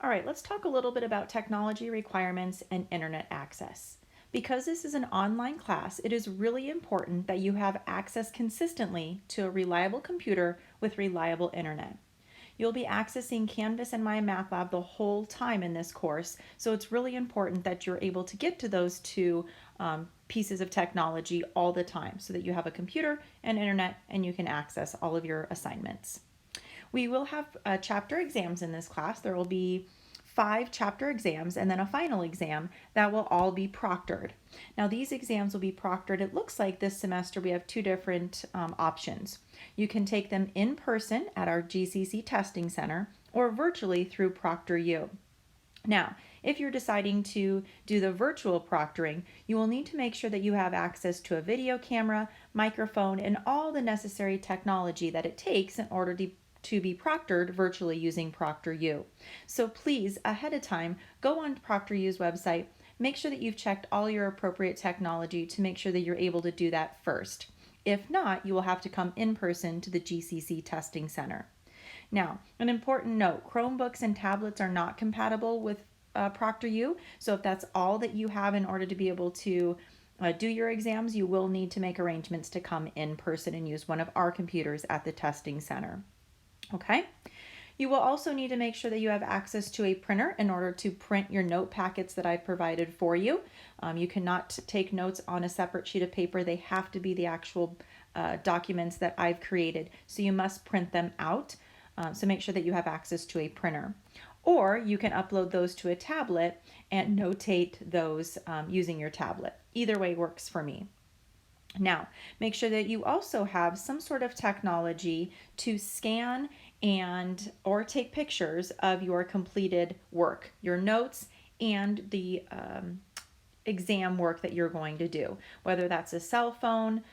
All right, let's talk a little bit about technology requirements and internet access. Because this is an online class, it is really important that you have access consistently to a reliable computer with reliable internet. You'll be accessing Canvas and MyMathLab the whole time in this course, so it's really important that you're able to get to those two pieces of technology all the time so that you have a computer and internet and you can access all of your assignments. We will have chapter exams in this class. There will be 5 chapter exams and then a final exam that will all be proctored. Now these exams will be proctored. It looks like this semester we have 2 different options. You can take them in person at our GCC testing center or virtually through ProctorU. Now, if you're deciding to do the virtual proctoring, you will need to make sure that you have access to a video camera, microphone, and all the necessary technology that it takes in order to be proctored virtually using ProctorU. So please, ahead of time, go on ProctorU's website, make sure that you've checked all your appropriate technology to make sure that you're able to do that first. If not, you will have to come in person to the GCC Testing Center. Now, an important note, Chromebooks and tablets are not compatible with ProctorU, so if that's all that you have in order to be able to do your exams, you will need to make arrangements to come in person and use one of our computers at the testing center. Okay? You will also need to make sure that you have access to a printer in order to print your note packets that I've provided for you. You cannot take notes on a separate sheet of paper. They have to be the actual documents that I've created, so you must print them out. So make sure that you have access to a printer. Or you can upload those to a tablet and notate those using your tablet. Either way works for me. Now, make sure that you also have some sort of technology to scan and or take pictures of your completed work, your notes, and the exam work that you're going to do, whether that's a cell phone,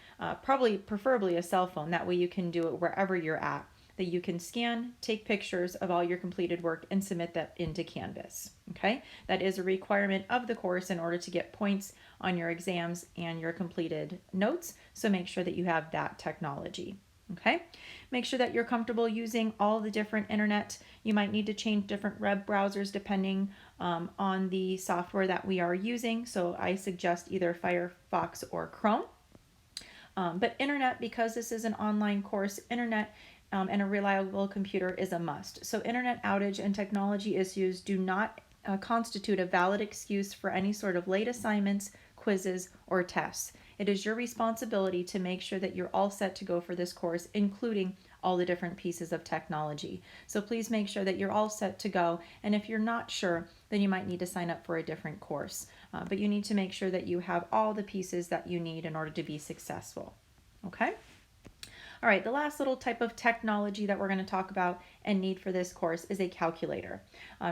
preferably a cell phone. That way you can do it wherever you're at, that you can scan, take pictures of all your completed work and submit that into Canvas. Okay, that is a requirement of the course in order to get points on your exams and your completed notes. So make sure that you have that technology. Okay, make sure that you're comfortable using all the different internet. You might need to change different web browsers depending on the software that we are using. So I suggest either Firefox or Chrome. But internet, because this is an online course, internet and a reliable computer is a must. So internet outage and technology issues do not constitute a valid excuse for any sort of late assignments, quizzes, or tests. It is your responsibility to make sure that you're all set to go for this course, including all the different pieces of technology. So please make sure that you're all set to go. And if you're not sure, then you might need to sign up for a different course. But you need to make sure that you have all the pieces that you need in order to be successful. Okay? All right, the last little type of technology that we're going to talk about and need for this course is a calculator.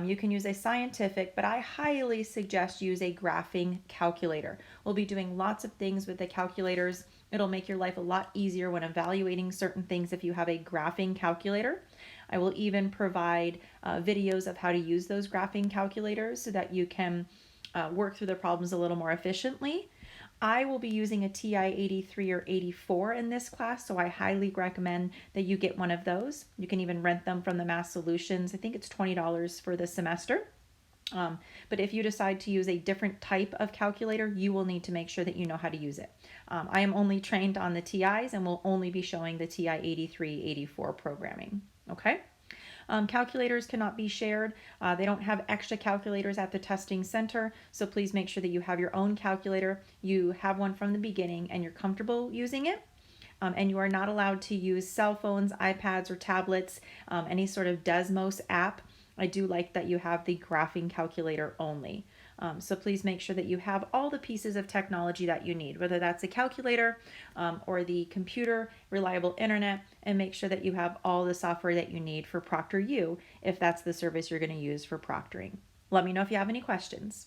You can use a scientific, but I highly suggest use a graphing calculator. We'll be doing lots of things with the calculators. It'll make your life a lot easier when evaluating certain things if you have a graphing calculator. I will even provide videos of how to use those graphing calculators so that you can work through the problems a little more efficiently. I will be using a TI 83 or 84 in this class, so I highly recommend that you get one of those. You can even rent them from the Math Solutions. I think it's $20 for the semester. But if you decide to use a different type of calculator, you will need to make sure that you know how to use it. I am only trained on the TIs and will only be showing the TI 83, 84 programming. Okay? Calculators cannot be shared. They don't have extra calculators at the testing center, so please make sure that you have your own calculator. You have one from the beginning and you're comfortable using it. And you are not allowed to use cell phones, iPads, or tablets, any sort of Desmos app. I do like that you have the graphing calculator only. So please make sure that you have all the pieces of technology that you need, whether that's a calculator or the computer, reliable internet, and make sure that you have all the software that you need for ProctorU if that's the service you're going to use for proctoring. Let me know if you have any questions.